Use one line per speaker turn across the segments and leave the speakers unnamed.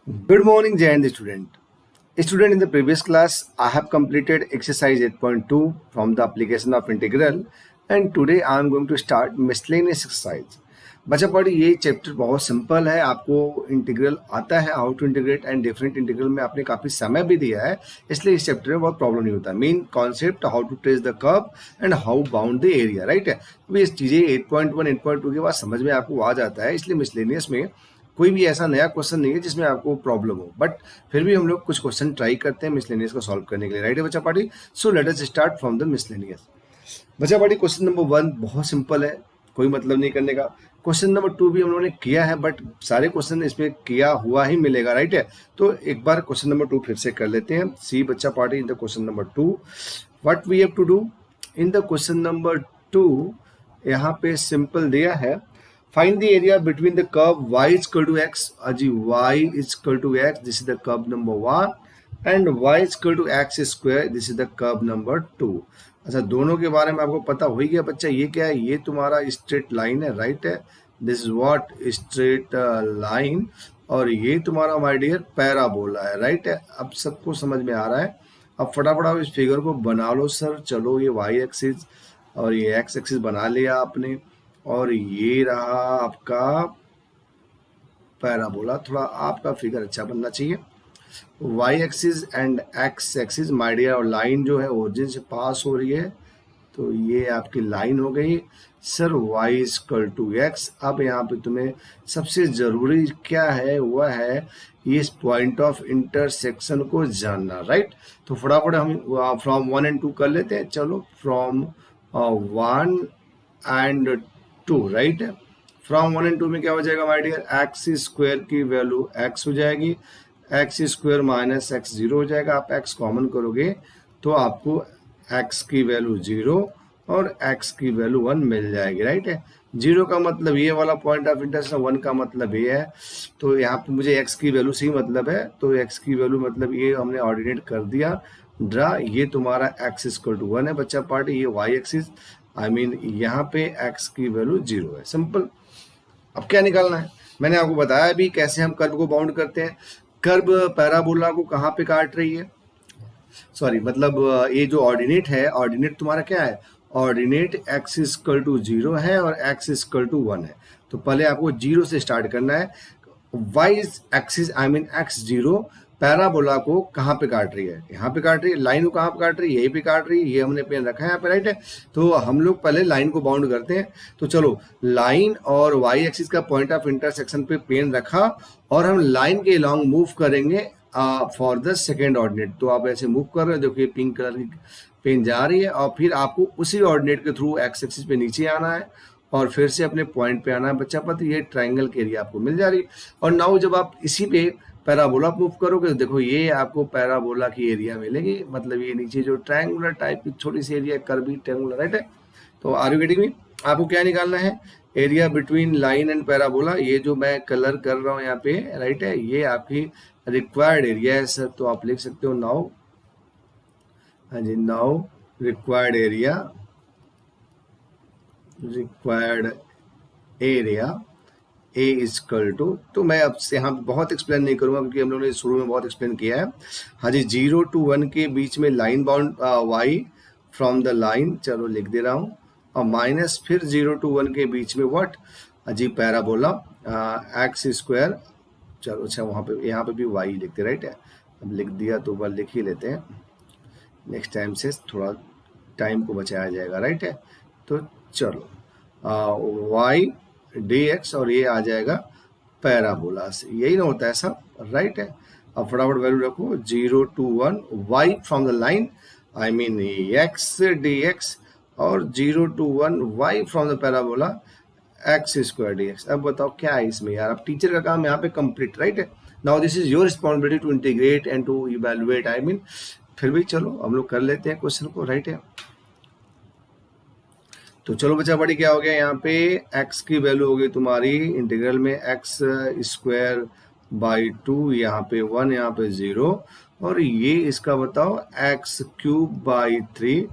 Good morning, Jayant student. Student, in the previous class, I have completed exercise 8.2 from the application of integral, and today I am going to start miscellaneous exercise. बच्चा पढ़ी, ये chapter बहुत simple है. आपको integral आता है, how to integrate and different integral में आपने काफ़ी समय भी दिया है, इसलिए इस चैप्टर में बहुत प्रॉब्लम नहीं होता. Main concept how to trace the curve and how bound the area, right है. अभी इस चीज़ें 8.1 8.2 के बाद समझ में आपको आ जाता है, इसलिए मिसलेनियस में कोई भी ऐसा नया क्वेश्चन नहीं है जिसमें आपको प्रॉब्लम हो, बट फिर भी हम लोग कुछ क्वेश्चन ट्राई करते हैं मिसलेनियस को सॉल्व करने के लिए, राइट है बच्चा party. So let us start from the miscellaneous. बच्चा पार्टी, क्वेश्चन नंबर 1 बहुत सिंपल है, कोई मतलब नहीं करने का. क्वेश्चन नंबर 2 भी हम लोगों ने किया है, बट सारे क्वेश्चन इसमें किया हुआ ही मिलेगा, राइट है. तो एक बार क्वेश्चन नंबर 2 फिर से कर लेते हैं. सी बच्चा party, in the question number 2 what we have to do. In the question number 2 यहाँ पे सिंपल दिया है, find the area between the curve y is equal to x. Aji, y is equal to x, this is the curve number 1, and y is equal to x square, this is the curve number 2. अच्छा, दोनों के बारे में आपको पता हो ही गया बच्चा. ये क्या है, ये तुम्हारा स्ट्रेट लाइन है, राइट है. This is what straight line, और ये तुम्हारा माय डियर पैराबोला है, राइट है. अब सबको समझ में आ रहा है. अब फटाफट आप इस फिगर को बना लो सर. चलो, ये वाई एक्सिस और ये एक्स एक्सिस बना लिया आपने, और ये रहा आपका पैराबोला. थोड़ा आपका फिगर अच्छा बनना चाहिए. Y axis and x axis my dear, और लाइन जो है ओरिजिन से पास हो रही है, तो ये आपकी लाइन हो गई sir. Y equal to x. अब यहाँ पे तुम्हें सबसे ज़रूरी क्या है, वह है इस पॉइंट ऑफ इंटरसेक्शन को जानना, राइट. तो फटाफट हम फ्रॉम 1 and 2 कर लेते हैं. चलो, फ्रॉम 1 and 2, राइट है. फ्रॉम 1 and 2 में क्या हो जाएगा माय डियर, एक्स स्क्वायर की वैल्यू एक्स हो जाएगी, एक्स स्क्वायर माइनस एक्स 0 हो जाएगा. आप एक्स कॉमन करोगे तो आपको एक्स की वैल्यू 0 और एक्स की वैल्यू 1 मिल जाएगी, राइट है. 0 का मतलब ये वाला पॉइंट ऑफ इंटरसेक्शन, 1 का मतलब ये है. तो यहाँ पे मुझे एक्स की वैल्यू से ही मतलब है, तो एक्स की वैल्यू मतलब ये हमने ऑर्डिनेट कर दिया ड्रा. ये तुम्हारा एक्स इक्वल टू 1 है बच्चा पार्टी. ये वाई एक्सिस आई मीन यहाँ पे एक्स की वैल्यू 0 है. सिंपल. अब क्या निकालना है, मैंने आपको बताया अभी कैसे हम कर्व को बाउंड करते हैं. कर्व पैराबोला को कहाँ पे काट रही है, सॉरी मतलब ये जो ऑर्डिनेट है, ऑर्डिनेट तुम्हारा क्या है, ऑर्डिनेट एक्स इक्वल टू 0 है और एक्स इक्वल टू 1 है. तो पहले आपको 0 से स्टार्ट करना है. Y axis I mean x 0 parabola को कहाँ पे काट रही है, यहाँ पे काट रही है. लाइन को कहाँ पे काट रही है, यहीं पे काट रही है. ये हमने पेन रखा है यहाँ पे, राइट है. तो हम लोग पहले लाइन को बाउंड करते हैं. तो चलो, लाइन और वाई एक्सिस का पॉइंट ऑफ इंटरसेक्शन पे पेन रखा, और हम लाइन के लॉन्ग मूव करेंगे फॉर द सेकेंड ऑर्डिनेट. तो आप ऐसे मूव कर रहे हो, देखिए पिंक कलर की पेन जा रही है, और फिर आपको उसी ऑर्डिनेट के थ्रू एक्स एक्सिस पे नीचे आना है और फिर से अपने पॉइंट पे आना है बच्चा. पता, ये ट्राइंगल के एरिया आपको मिल जा रही है. और नाउ जब आप इसी पे पैराबोला मूव करोगे तो देखो ये आपको पैराबोला की एरिया मिलेगी. मतलब ये नीचे जो ट्रायंगुलर टाइप की छोटी सी एरिया, कर्वी ट्रायंगुलर, राइट है. तो आर यू गेटिंग मी. आपको क्या निकालना है, area between line and parabola. ये जो मैं कलर कर रहा हूँ यहाँ पे, राइट है, ये आपकी रिक्वायर्ड एरिया है सर. तो आप लिख सकते हो नाउ, हाँ जी, now required area, required area a equal to. तो मैं अब से यहाँ बहुत एक्सप्लेन नहीं करूँगा क्योंकि हम लोगों ने शुरू में बहुत एक्सप्लेन किया है. हाँ जी, 0 to 1 के बीच में line bound y from the line, चलो लिख दे रहा हूँ, और माइनस फिर 0 to 1 के बीच में व्हाट, जी पैराबोला एक्स स्क्वायर. चलो अच्छा, वहाँ पे यहाँ पे भी वाई लिखते, राइट है. अब लिख दिया तो बार लिख ही लेते हैं, नेक्स्ट टाइम से थोड़ा टाइम को बचाया जाएगा, राइट है. तो चलो, वाई डी एक्स, और ये आ जाएगा पैराबोला से. यही ना होता है सब, राइट है. अब फटाफट वैल्यू रखो, 0 to 1 y from the line I mean x d x, और 0 to 1 y from the parabola x square d x. अब बताओ क्या है इसमें यार. अब टीचर का काम यहाँ पे कंप्लीट, राइट है. Now this is your responsibility to integrate and to evaluate I mean. फिर भी चलो हम लोग कर लेते हैं क्वेश्चन को, राइट है. तो चलो बच्चा बड़ी, क्या हो गया यहाँ पे, x की वैल्यू हो गई तुम्हारी इंटीग्रल में एक्स स्क्वायर बाई 2, यहाँ पे 1, यहाँ पे 0, और ये इसका बताओ एक्स क्यूब बाई 3,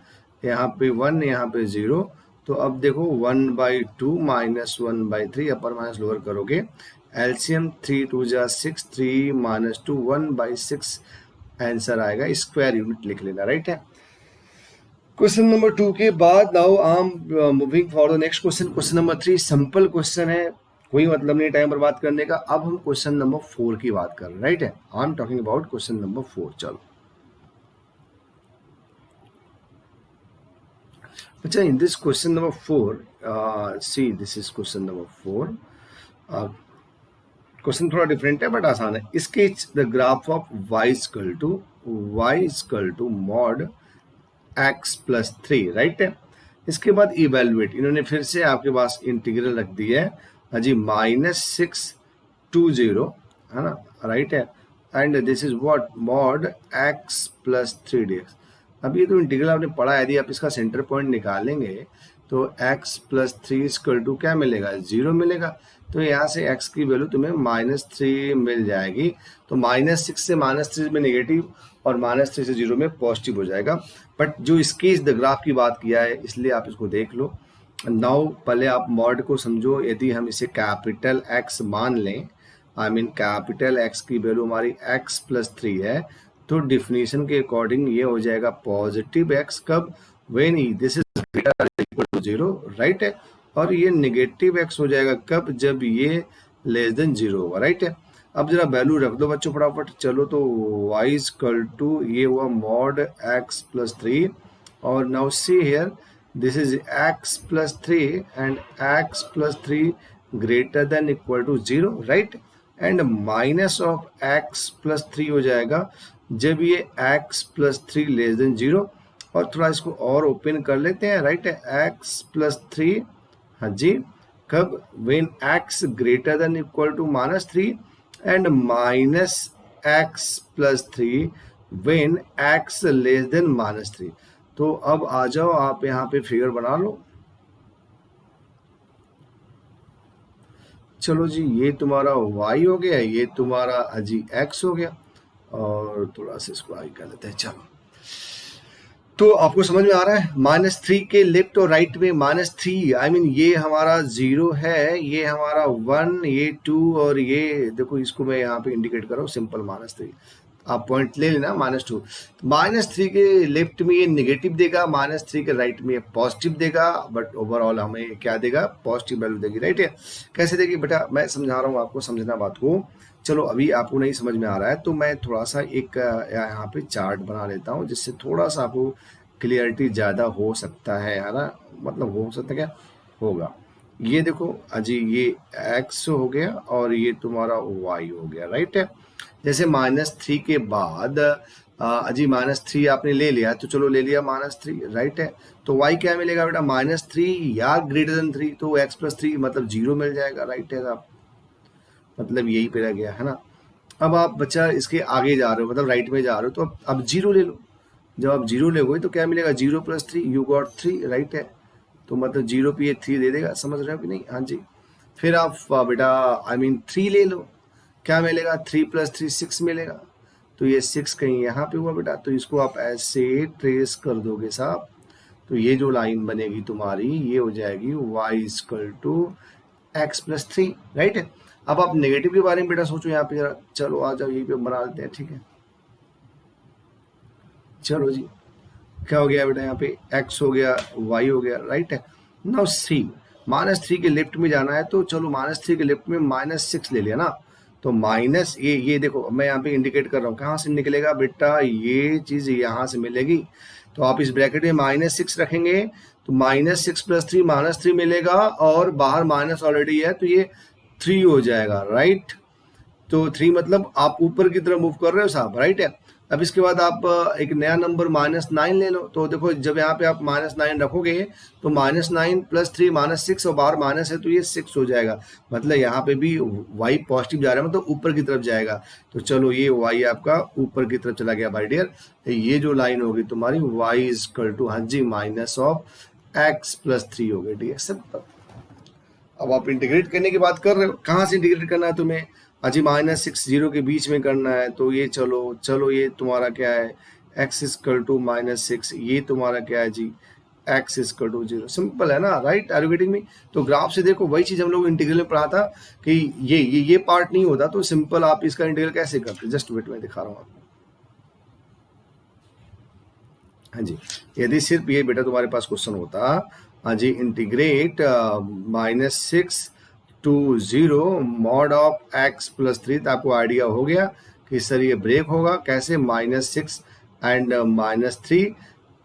यहाँ पे 1, यहाँ पे 0. तो अब देखो 1/2 माइनस 1/3, अपर माइनस लोअर करोगे, एलसीएम 3 2 जा 6, 3 माइनस 2 1/6 आंसर आएगा, स्क्वायर यूनिट लिख लेना, राइट है। क्वेश्चन नंबर 2 के बाद now I am moving for the next question. Question number 3 simple question है, कोई मतलब नहीं टाइम बर्बाद करने का। अब हम क्वेश्चन नंबर 4 की बात कर रहे हैं, राइट है। I am talking about question number 4। चलो अच्छा, in this question number 4 see this is question number 4। Question थोड़ा डिफरेंट है बट आसान है। Sketch the graph of y equal to mod x plus 3, right है। इसके बाद इवेलुएट, इन्होंने फिर से आपके पास इंटीग्रल रख दी है जी -620, है ना, राइट है। And this is what mod x plus 3dx। अब ये तो इंटीग्रल आपने पढ़ा है, यदि आप इसका सेंटर पॉइंट निकालेंगे तो x प्लस 3 इक्वल टू क्या मिलेगा, 0 मिलेगा। तो यहाँ से x की वैल्यू तुम्हें -3 मिल जाएगी। तो -6 से -3 में नेगेटिव और -3 से 0 में पॉजिटिव हो जाएगा। बट जो स्केच द ग्राफ की बात किया है इसलिए आप इसको देख लो। नाउ पहले आप मॉड को समझो। यदि हम इसे कैपिटल X मान लें, आई मीन कैपिटल X की वैल्यू हमारी x प्लस 3 है, तो डिफिनीशन के अकॉर्डिंग ये हो जाएगा पॉजिटिव x कब, when this is greater equal to 0, right है। और ये नेगेटिव x हो जाएगा कब, जब ये लेस देन 0 होगा, राइट है। अब जरा वैल्यू रख दो बच्चों फटाफट। चलो तो y इक्वल टू ये हुआ मॉड x प्लस 3, और now see here this is x plus 3 and x plus 3 greater than equal to 0, right. And minus of x plus 3 हो जाएगा जब ये x प्लस 3 लेस देन 0। और थोड़ा इसको और ओपन कर लेते हैं, राइट है। x प्लस 3, हाँ जी, कब, when x greater than equal to -3 and minus x plus 3 when x less than -3। तो अब आ जाओ आप यहाँ पे फिगर बना लो। चलो जी, ये तुम्हारा y हो गया, ये तुम्हारा जी x हो गया, और थोड़ा सा इसको आगे कर लेते हैं। चलो, तो आपको समझ में आ रहा है, -3 के लेफ्ट और राइट में -3, आई मीन ये हमारा 0 है, ये हमारा 1, ये 2, और ये देखो इसको मैं यहाँ पे इंडिकेट कर रहा हूँ सिंपल -3। आप पॉइंट ले लेना -2। -3 के लेफ्ट में ये नेगेटिव देगा, -3 के राइट में ये पॉजिटिव देगा, बट ओवरऑल हमें क्या देगा, पॉजिटिव वैल्यू देगी, राइट है। कैसे देगी बेटा, मैं समझा रहा हूँ आपको, समझना बात को। चलो अभी आपको नहीं समझ में आ रहा है तो मैं थोड़ा सा एक यहाँ पे चार्ट बना लेता हूँ, जिससे थोड़ा सा आपको क्लियरिटी ज़्यादा हो सकता है ना, मतलब हो सकता है क्या होगा। ये देखो अजी, ये x हो गया और ये तुम्हारा y हो गया, राइट है। जैसे -3 के बाद अजी -3 आपने ले लिया, तो चलो ले लिया -3, राइट है। तो y क्या मिलेगा बेटा, -3 या ग्रेटर देन 3, तो x प्लस 3 मतलब 0 मिल जाएगा, राइट है साहब, मतलब यही पे रह गया है ना। अब आप बच्चा इसके आगे जा रहे हो, मतलब राइट में जा रहे हो, तो अब 0 ले लो। जब आप 0 ले तो क्या मिलेगा, 0 प्लस 3, यू गॉट 3, राइट है। तो मतलब 0 पे ये 3 दे देगा, समझ रहे हो कि नहीं, हाँ जी। फिर आप बेटा आई मीन 3 ले लो, क्या मिलेगा, 3 प्लस 3 6 मिलेगा। तो ये 6 कहीं यहाँ पे हुआ बेटा, तो इसको आप ऐसे ट्रेस कर दोगे साहब, तो ये जो लाइन बनेगी तुम्हारी ये हो जाएगी y equal to x plus 3, right है। अब आप नेगेटिव के बारे में बेटा सोचो यहाँ पे जरा, चलो आ जाओ यहीं पे बना लेते हैं, ठीक है। चलो जी, क्या हो गया बेटा, यहाँ पे x हो गया, y हो गया, राइट है। नाउ सी, -3 के लेफ्ट में जाना है, तो चलो -3 के लेफ्ट में -6 ले लिया ना, तो माइनस ये देखो मैं यहाँ पे इंडिकेट कर रहा हूँ, कहाँ से निकलेगा बेटा, ये चीज यहाँ से मिलेगी। तो आप इस ब्रैकेट में -6 रखेंगे तो -6 प्लस 3 -3 मिलेगा, और बाहर माइनस ऑलरेडी है तो ये 3 हो जाएगा, राइट। तो 3 मतलब आप ऊपर की तरफ मूव कर रहे हो साहब, राइट है। अब इसके बाद आप एक नया नंबर -9 ले लो, तो देखो जब यहाँ पे आप -9 रखोगे तो -9 प्लस 3 -6, और बाहर माइनस है तो ये 6 हो जाएगा, मतलब यहाँ पे भी y पॉजिटिव जा रहा है, मतलब ऊपर की तरफ जाएगा। तो चलो ये y आपका ऊपर की तरफ चला गया भाई डियर। ये जो लाइन होगी तुम्हारी y इक्वल टू, हाँ जी, -x प्लस 3 हो गई, ठीक है, सिंपल। अब आप इंटीग्रेट करने की बात कर रहे हो, कहाँ से इंटीग्रेट करना है तुम्हें, अजी -6 0 के बीच में करना है। तो ये चलो ये तुम्हारा क्या है, x इक्वल टू -6, ये तुम्हारा क्या है जी, एक्स इक्वल टू 0। सिंपल है ना, right? Are you getting me? तो ग्राफ से देखो वही चीज हम लोग इंटीग्रल में पढ़ा था कि ये पार्ट नहीं होता तो सिंपल आप इसका इंटीग्रल कैसे करते? जस्ट वेट, मैं दिखा रहा हूँ आपको। हाँ जी, यदि सिर्फ ये बेटा तुम्हारे पास क्वेश्चन होता, हाँ जी, integrate -6 to 0 mod of x plus 3, तो आपको आइडिया हो गया कि सर ये ब्रेक होगा कैसे, -6 एंड -3,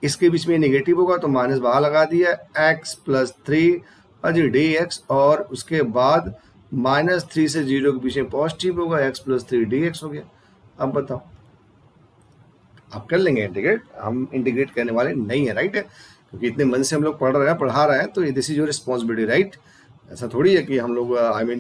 इसके बीच में नेगेटिव होगा तो माइनस बाहर लगा दिया, x प्लस 3 अजी dx, और उसके बाद -3 से 0 के बीच में पॉजिटिव होगा, x प्लस 3 dx हो गया। अब बताओ, आप कर लेंगे इंटीग्रेट? हम इंटीग्रेट करने वाले नहीं है, राइट? क्योंकि इतने मन से हम लोग पढ़ा रहे हैं, तो this is your responsibility, right? ऐसा थोड़ी है कि हम लोग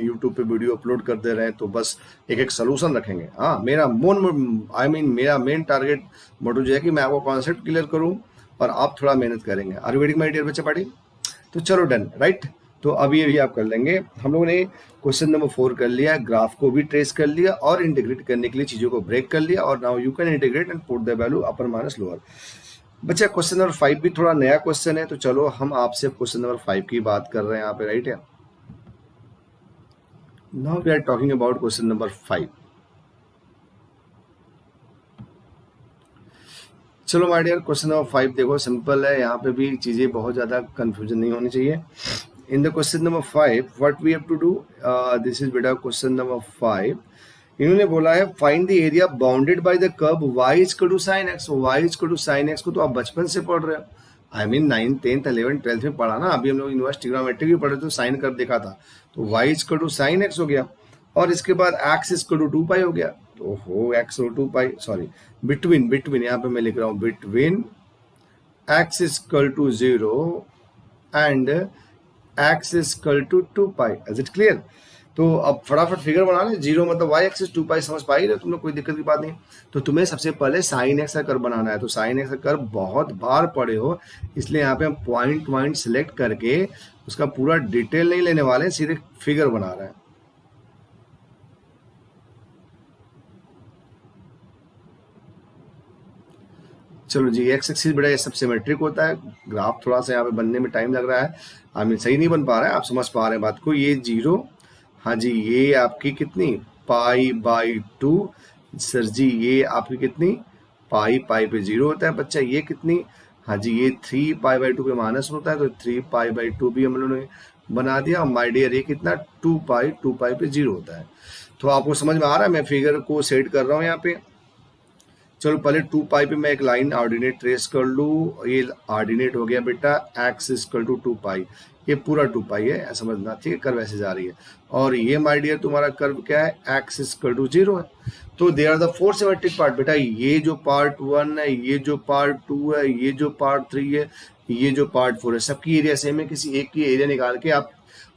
यूट्यूब पे वीडियो अपलोड कर दे रहे हैं तो बस एक सोल्यूशन रखेंगे। हाँ, मेरा मेरा मेन टारगेट मोटो जो है कि मैं आपको कॉन्सेप्ट क्लियर करूँ और आप थोड़ा मेहनत करेंगे। Are you waiting my dear बच्चे पार्टी? तो चलो डन, राइट? तो अब ये भी आप कर लेंगे। हम लोगों ने क्वेश्चन नंबर 4 कर लिया, ग्राफ को भी ट्रेस कर लिया और इंटीग्रेट करने के लिए चीजों को ब्रेक कर लिया, और now you can integrate and put the value upper minus lower. बच्चा क्वेश्चन नंबर 5 भी थोड़ा नया क्वेश्चन है, तो चलो हम आपसे क्वेश्चन नंबर 5 की बात कर रहे हैं यहाँ पे, राइट है? Now we are talking about question number 5। चलो माय डियर, क्वेश्चन नंबर 5 देखो, सिंपल है, यहाँ पे भी चीजें बहुत ज्यादा कंफ्यूजन नहीं होनी चाहिए। In the question number 5, what we have to do? This is बेटा क्वेश्चन नंबर 5। इन्होंने बोला है find the area bounded by the curve y equal to sin x। y equal to sin x को तो आप बचपन से पढ़ रहे हो, I mean 9th 10th 11th 12th में पढ़ा ना। अभी हम लोग यूनिवर्सिटी ट्रिग्नोमेट्री भी पढ़े तो साइन कर्व देखा था, तो y equal to sin x हो गया, और इसके बाद x इक्वल टू 2 पाई हो गया। तो हो x और 2 पाई, सॉरी बिटवीन यहाँ पे मैं लिख रहा हूँ between x equal to 0 and x equal to 2 pi. Is it clear? तो अब फटाफट फिगर बना ले। 0 मतलब y एक्सिस, 2 पाई समझ पाई रहे तुम लोग, कोई दिक्कत की बात नहीं। तो तुम्हें सबसे पहले साइन एक्स का कर्व बनाना है, तो साइन एक्स का कर्व बहुत बार पढ़े हो, इसलिए यहाँ पे हम पॉइंट सिलेक्ट करके उसका पूरा डिटेल नहीं लेने वाले, सीधे फिगर बना रहे हैं। चलो जी, एक्स एक्सिस बेटा ये सब सिमेट्रिक होता है, ग्राफ थोड़ा सा यहाँ पे बनने में टाइम लग रहा है, आई मीन सही नहीं बन पा रहा है, आप समझ पा रहे हैं बात को। ये 0, हाँ जी, ये आपकी कितनी π/2, सर जी ये आपकी कितनी पाई पे 0 होता है बच्चा, ये कितनी, हाँ जी ये 3π/2 पे माइनस होता है, तो 3π/2 भी हम लोगों ने बना दिया। और माय डियर ये कितना 2 पाई पे 0 होता है। तो आपको समझ में आ रहा है, मैं फिगर को सेट कर रहा हूँ यहाँ पे। चलो पहले 2 पाई पे मैं एक लाइन ऑर्डिनेट ट्रेस कर लूँ, ये ऑर्डिनेट हो गया बेटा x इक्वल टू 2 पाई, ये पूरा 2 पाई है, समझना, ठीक है? कर्व ऐसे जा रही है, और ये माय डियर तुम्हारा कर्व क्या है, x इक्वल टू 0 है। तो they are the 4 symmetric part बेटा, ये जो पार्ट 1 है, ये जो पार्ट 2 है, ये जो पार्ट 3 है, ये जो पार्ट 4 है, सबकी एरिया सेम है। किसी एक की एरिया निकाल के आप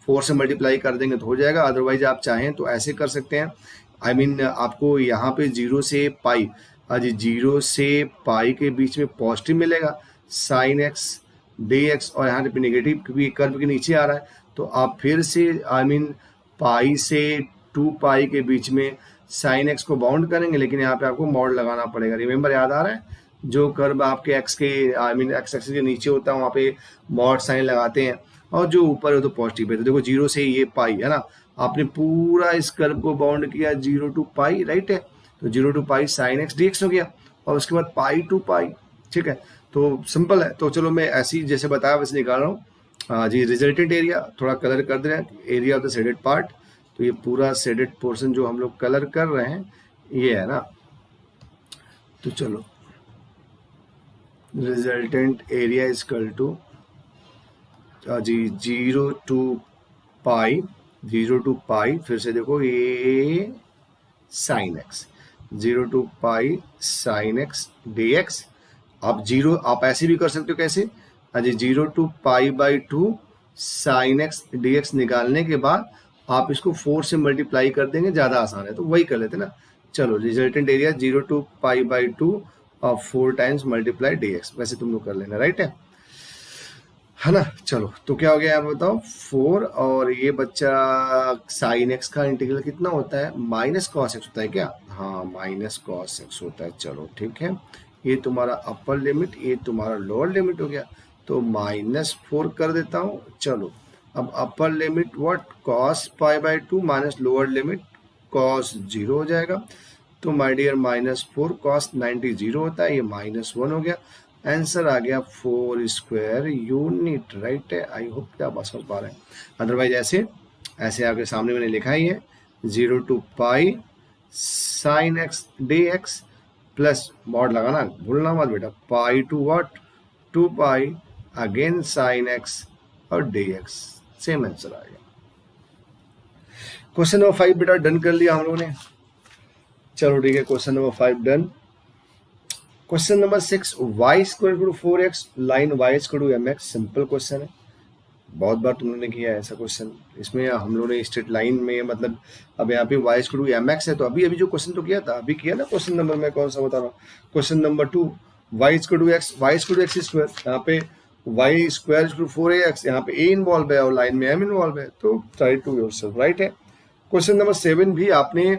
4 से मल्टीप्लाई कर देंगे तो हो जाएगा, अदरवाइज आप चाहें तो ऐसे कर सकते हैं। आई मीन आपको यहाँ पे 0 से पाई, हाँ जी 0 से पाई के बीच में पॉजिटिव मिलेगा साइन एक्स dx, और यहाँ पे नेगेटिव क्योंकि कर्व के नीचे आ रहा है, तो आप फिर से आई मीन पाई से 2 पाई के बीच में साइन एक्स को बाउंड करेंगे, लेकिन यहाँ पे आपको मॉड लगाना पड़ेगा। रिमेंबर, याद आ रहा है? जो कर्व आपके एक्स के आई मीन एक्स एक्सिस के नीचे होता है वहाँ पे मॉड साइन लगाते हैं, और जो ऊपर है तो पॉजिटिव है। तो देखो 0 से ये पाई है ना, आपने पूरा इस कर्व को बाउंड किया 0 to पाई, राइट है? तो 0 to pi sine x dx हो गया, और उसके बाद पाई टू पाई, ठीक है? तो सिंपल है। तो चलो मैं ऐसी जैसे बताया वैसे निकाल रहा हूँ। हाँ जी, रिजल्टेंट एरिया थोड़ा कलर कर दे रहे हैं, area of the shaded part, तो ये पूरा शेडेड पोर्शन जो हम लोग कलर कर रहे हैं ये है ना। तो चलो रिजल्टेंट एरिया इक्वल टू जी 0 to पाई, 0 to पाई, फिर से देखो ये sine x, 0 to pi sine x dx। आप 0 आप ऐसे भी कर सकते हो, कैसे? हाँ जी 0 to π/2 साइन एक्स dx निकालने के बाद आप इसको 4 से मल्टीप्लाई कर देंगे, ज़्यादा आसान है, तो वही कर लेते ना। चलो रिजल्टेंट एरिया 0 to π/2 और 4 टाइम्स मल्टीप्लाई dx, वैसे तुम लोग कर लेना, राइट है ना? चलो तो क्या हो गया यार बताओ, 4, और ये बच्चा साइन एक्स का इंटीग्रल कितना होता है, माइनस कॉस एक्स होता है क्या? हाँ माइनस कॉस एक्स होता है। चलो ठीक है, ये तुम्हारा अपर लिमिट, ये तुम्हारा लोअर लिमिट हो गया। तो -4 कर देता हूँ। चलो अब upper limit what cos π/2 minus lower limit cos 0 हो जाएगा। तो माय डियर -4 cos 90 0 होता है, ये -1 हो गया। आंसर आ गया 4 स्क्वायर यूनिट, राइट है। आई होप कि आप बात समझ पा रहे हैं। अदरवाइज ऐसे ऐसे आपके सामने मैंने लिखा ही है 0 to pi sine x d x plus mod लगाना भूलना मत बेटा, pi to what 2 pi again sine x और डी एक्स, सेम आंसर आ गया। क्वेश्चन नंबर 5 बेटा डन कर लिया हम लोगों ने। चलो ठीक है, question number 5 done. Question number 6 y square equal to 4x line y equal to mx, simple question है, बहुत बार तुम लोगों ने किया है ऐसा क्वेश्चन। इसमें हम लोगों ने स्ट्रेट लाइन में मतलब अब यहाँ पे y इक्वल टू mx है, तो अभी जो क्वेश्चन तो किया था अभी किया ना क्वेश्चन नंबर में, कौन सा बता रहा हूँ, question number 2 y equal to x square, यहाँ पे y square equal to 4ax, यहाँ पे a इन्वॉल्व है और लाइन में m इन्वॉल्व है, तो ट्राई टू योरसेल्फ, राइट है। क्वेश्चन नंबर 7 भी आपने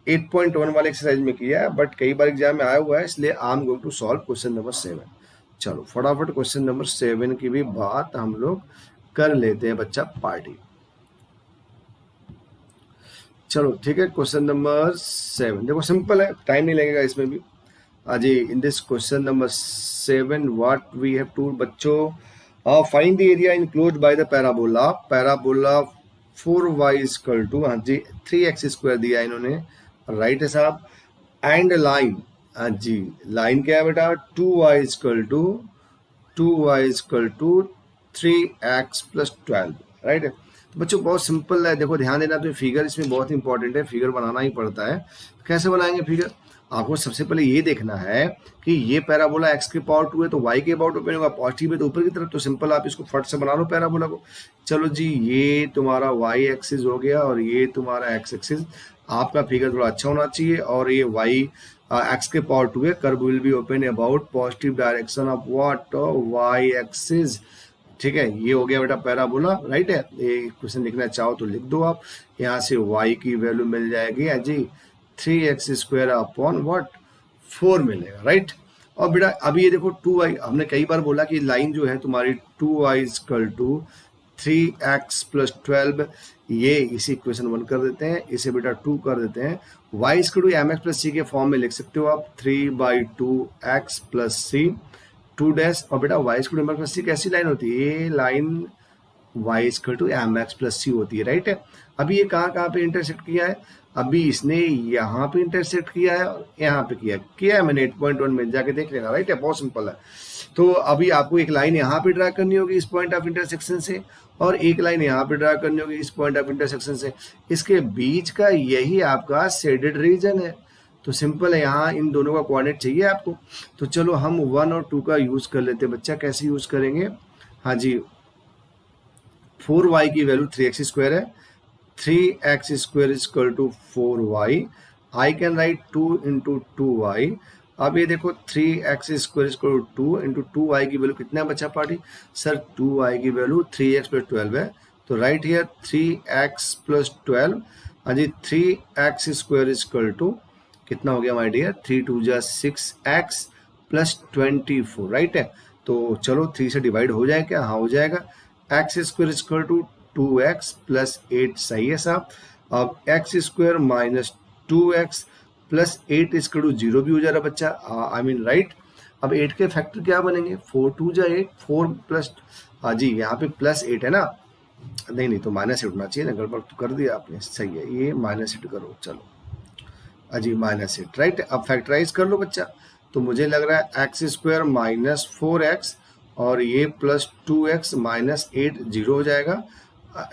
8.1 वाले एक्सरसाइज में किया है, बट कई बार एग्जाम में आया हुआ है, इसलिए I am going to solve question number 7। चलो फटाफट क्वेश्चन नंबर 7 की भी बात हम लोग कर लेते हैं बच्चा पार्टी। चलो ठीक है, क्वेश्चन नंबर 7 देखो सिंपल है, टाइम नहीं लगेगा इसमें भी। जी in this question number 7 what we have to बच्चों find the area enclosed by the parabola 4y equal to, हाँ जी 3x स्क्वायर दिया इन्होंने, राइट है साहब, एंड लाइन, हाँ जी लाइन क्या है बेटा 2y equal to 3x plus 12, right है। तो बच्चों बहुत सिंपल है, देखो ध्यान देना, तो फिगर इसमें बहुत इंपॉर्टेंट है, फिगर बनाना ही पड़ता है। कैसे बनाएंगे फिगर, आपको सबसे पहले ये देखना है कि ये पैराबोला x के पावर 2 है तो y के पावर 2 पे होगा, पॉजिटिव है तो ऊपर की तरफ, तो सिंपल आप इसको फट से बना लो पैराबोला को। चलो जी ये तुम्हारा y एक्सिस हो गया और ये तुम्हारा x एक्सिस, आपका फिगर थोड़ा अच्छा होना चाहिए, और ये y x के पावर 2 है, curve will be open about positive direction of what y axis, ठीक है। ये हो गया बेटा पैराबोला, राइट है। ये क्वेश्चन लिखना चाहो तो लिख दो आप, यहाँ से y की वैल्यू मिल जाएगी जी 3x स्क्वायर अपॉन व्हाट 4 मिलेगा, राइट। और बेटा अभी ये देखो 2y, हमने कई बार बोला कि लाइन जो है तुम्हारी 2y equal to 3x plus 12, ये इसी इक्वेशन 1 कर देते हैं, इसे बेटा 2 कर देते हैं, y equal to mx plus c के फॉर्म में लिख सकते हो आप 3/2x प्लस c 2 डैश, और बेटा y equal to mx plus c कैसी लाइन होती है, ये line y equal to mx plus c होती है, राइट है। अभी ये कहाँ पे इंटरसेक्ट किया है, अभी इसने यहाँ पे इंटरसेक्ट किया है और यहाँ पे किया है मैंने 8.1 में, जाके देख लेना, राइट है, बहुत सिंपल है। तो अभी आपको एक लाइन यहाँ पे ड्रा करनी होगी इस पॉइंट ऑफ इंटरसेक्शन से, और एक लाइन यहाँ पे ड्रा करनी होगी इस पॉइंट ऑफ इंटरसेक्शन से, इसके बीच का यही आपका शेडेड रीजन है। तो सिंपल है, यहाँ इन दोनों का कोऑर्डिनेट चाहिए आपको, तो चलो हम 1 और 2 का यूज कर लेते हैं बच्चा। कैसे यूज करेंगे, हाँ जी 4y की वैल्यू 3x स्क्वायर है, 3x square equal to 4y, I can write 2 into 2y। अब ये देखो 3x square equal to 2 into 2y की वैल्यू कितना बचा पार्टी, सर 2y की वैल्यू 3x प्लस 12 है, तो राइट हियर 3x प्लस 12, हाँ जी 3x स्क्वायर इक्वल टू कितना हो गया माय डियर, 3 2 जा 6x प्लस 24, राइट है। तो चलो 3 से डिवाइड हो जाए क्या, हाँ हो जाएगा, x square equal to 2x plus 8, सही है साहब। अब x square minus 2x plus 8 equal to 0 भी हो जा रहा बच्चा, आई मीन राइट। अब 8 के फैक्टर क्या बनेंगे, 4 2 जा 8, 4 प्लस, हाँ जी यहाँ पे प्लस 8 है ना, नहीं तो माइनस 8 होना चाहिए ना, गड़बड़ तो कर दिया आपने, सही है, ये माइनस 8 करो, चलो अजी माइनस 8, राइट। अब फैक्टराइज कर लो बच्चा, तो मुझे लग रहा है एक्स स्क्वायर माइनस 4x और ये प्लस 2x माइनस 8 0 हो जाएगा,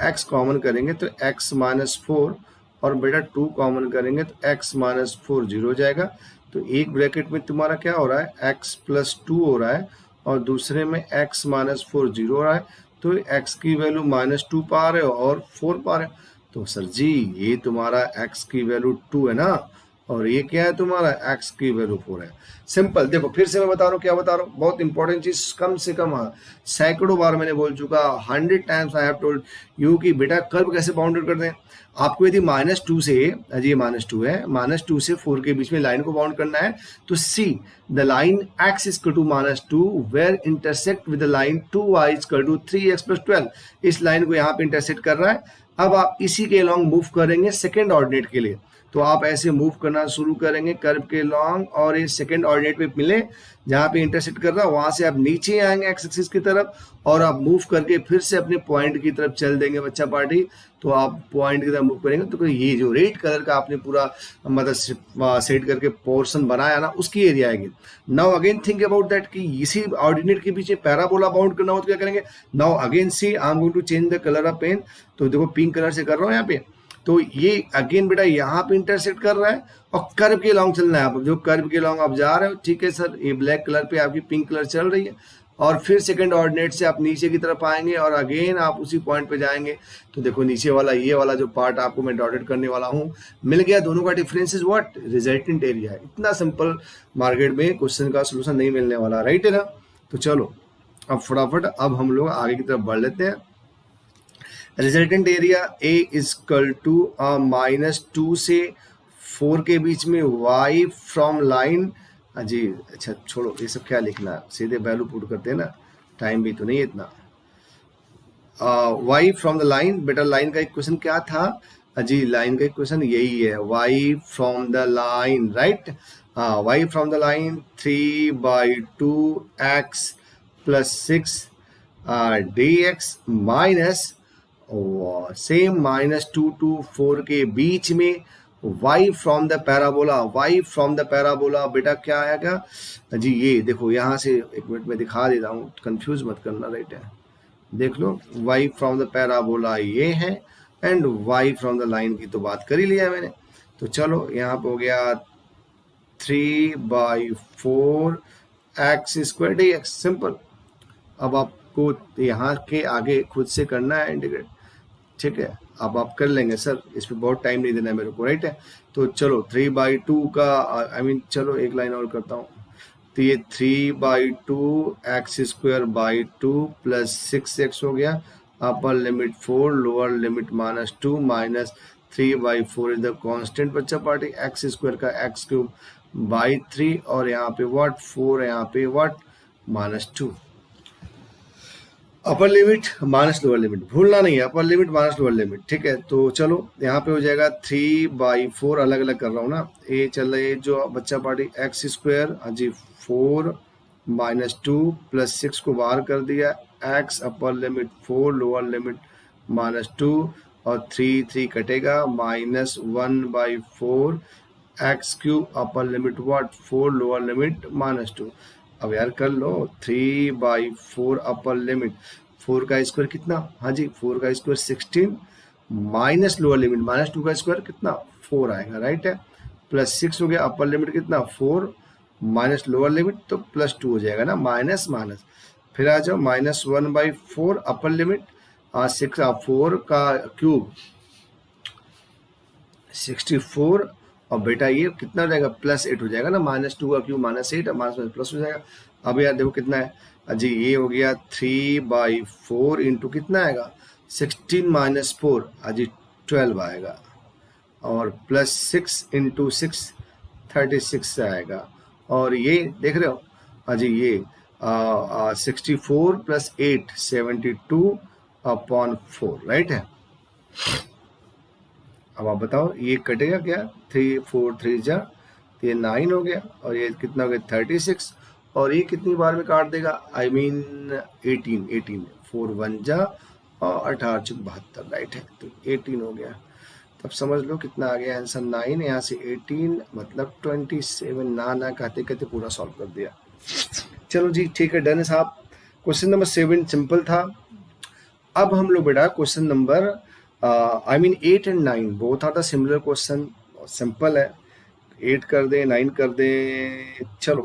x कॉमन करेंगे तो x माइनस 4 और बेटा 2 कॉमन करेंगे तो x माइनस 4 0 हो जाएगा। तो एक ब्रैकेट में तुम्हारा क्या हो रहा है, x प्लस 2 हो रहा है और दूसरे में x माइनस 4 0 हो रहा है, तो x की वैल्यू माइनस 2 पा रहे हो और 4 पा रहे हो, तो सर जी ये तुम्हारा x की वैल्यू 2 है ना, और ये क्या है तुम्हारा, x की वैल्यू 4 है। सिंपल। देखो फिर से मैं बता रहा हूँ, क्या बता रहा हूँ, बहुत इंपॉर्टेंट चीज, कम से कम सैकड़ों बार मैंने बोल चुका, 100 times I have told you कि बेटा कर्व कैसे बाउंडेड कर दें। आपको यदि -2 से, अजी ये -2 है, -2 से 4 के बीच में लाइन को बाउंड करना है, तो see the line x is to -2 where intersect with the line 2y is to 3x + 12। इस लाइन को यहाँ पे इंटरसेक्ट कर रहा है। अब आप इसी के लॉन्ग मूव करेंगे सेकेंड ऑर्डिनेट के लिए, तो आप ऐसे मूव करना शुरू करेंगे कर्व के लॉन्ग, और ये सेकेंड ऑर्डिनेट पे मिले जहाँ पे इंटरसेक्ट कर रहा है, वहां से आप नीचे आएंगे एक्स एक्सिस की तरफ, और आप मूव करके फिर से अपने पॉइंट की तरफ चल देंगे बच्चा पार्टी। तो आप पॉइंट की तरफ मूव करेंगे, तो ये जो रेड कलर का आपने पूरा मतलब सेट करके पोर्शन बनाया ना, उसकी एरिया आएगी। Now again think about that कि इसी ऑर्डिनेट के पीछे पैराबोला बाउंड करना हो तो क्या करेंगे। Now again see I am going to change the colour of pen. तो देखो पिंक कलर से कर रहा हूँ यहाँ पे, तो ये अगेन बेटा यहाँ पे इंटरसेक्ट कर रहा है और कर्व के लॉन्ग चलना है। आप जो कर्व के लॉन्ग आप जा रहे हो, ठीक है सर, ये ब्लैक कलर पे आपकी पिंक कलर चल रही है, और फिर सेकंड ऑर्डिनेट से आप नीचे की तरफ आएंगे और अगेन आप उसी पॉइंट पे जाएंगे। तो देखो नीचे वाला ये वाला जो पार्ट आपको मैं डॉटेड करने वाला हूँ मिल गया। दोनों का difference is what, resultant area है। इतना सिंपल मार्केट में क्वेश्चन का सोल्यूशन नहीं मिलने वाला, राइट है ना। तो चलो अब फटाफट अब हम लोग आगे की तरफ बढ़ लेते हैं। Resultant area A is equal to -2 से 4 के बीच में y फ्रॉम लाइन, जी अच्छा छोड़ो ये सब क्या लिखना, सीधे वैल्यू पुट करते हैं ना, टाइम भी तो नहीं है इतना। y फ्रॉम द लाइन, बेटा लाइन का इक्वेशन क्या था, जी लाइन का इक्वेशन यही है, y from the line, right. y from the line 3/2x + 6 dx minus same -2 to 4 के बीच में y from the parabola, y from the parabola बेटा क्या आएगा जी, ये देखो यहाँ से एक मिनट में दिखा देता हूँ, कंफ्यूज मत करना, राइट है। देख लो y फ्रॉम द पैराबोला ये है, and y from the line की तो बात कर ही लिया मैंने। तो चलो यहाँ पे हो गया 3/4 x² dx, सिंपल। अब आपको यहाँ के आगे खुद से करना है इंटीग्रेट, ठीक है। अब आप कर लेंगे सर, इस पर बहुत टाइम नहीं देना है मेरे को, राइट है। तो चलो 3/2 का चलो एक लाइन और करता हूँ। तो ये 3/2 x² + 6x हो गया, upper limit 4 lower limit -2 minus 3/4 is the constant बच्चा पार्टी, x² का x³/3, और यहाँ पे व्हाट 4, यहाँ पे what -2। Upper limit minus lower limit भूलना नहीं है, upper limit minus lower limit, ठीक है। तो चलो यहाँ पे हो जाएगा 3/4, अलग अलग कर रहा हूँ ना, ये चल रही है जो बच्चा पार्टी x², जी 4 -2 + 6 को बाहर कर दिया, x upper limit 4 lower limit -2, और 3 कटेगा, -1/4 x³ upper limit what 4 lower limit -2। अब यार कर लो, 3/4 अपर लिमिट, 4 का स्क्वायर कितना, हाँ जी 4 का स्क्वायर 16, माइनस लोअर लिमिट -2 का स्क्वायर कितना 4 आएगा, राइट है, +6 हो गया, अपर लिमिट कितना 4 माइनस लोअर लिमिट तो +2 हो जाएगा ना, माइनस माइनस, फिर आ जाओ -1/4 अपर लिमिट 6 4 का क्यूब 64, और बेटा ये कितना हो जाएगा +8 हो जाएगा ना, -2 का क्यूब -8 माइनस प्लस हो जाएगा। अब यार देखो कितना है, जी ये हो गया 3/4 इंटू कितना आएगा 16 - 4, जी 12 आएगा, और +6 इंटू 6 36 आएगा, और ये देख रहे हो जी ये 64 + 8 72/4, राइट है। अब आप बताओ ये कटेगा क्या, 3 4 3 जा, तो ये 9 हो गया, और ये कितना हो गया 36, और ये कितनी बार में काट देगा, 18 4 1 जा, और 18 × 72, राइट है, तो 18 हो गया। तब समझ लो कितना आ गया आंसर 9, यहाँ से 18 मतलब 27, ना कहते कहते पूरा सॉल्व कर दिया। चलो जी ठीक है, डन है साहब। क्वेश्चन नंबर 7 सिंपल था। अब हम लोग बेटा question number 8 and 9 both are the similar question, simple है, 8 कर दे 9 कर दे। चलो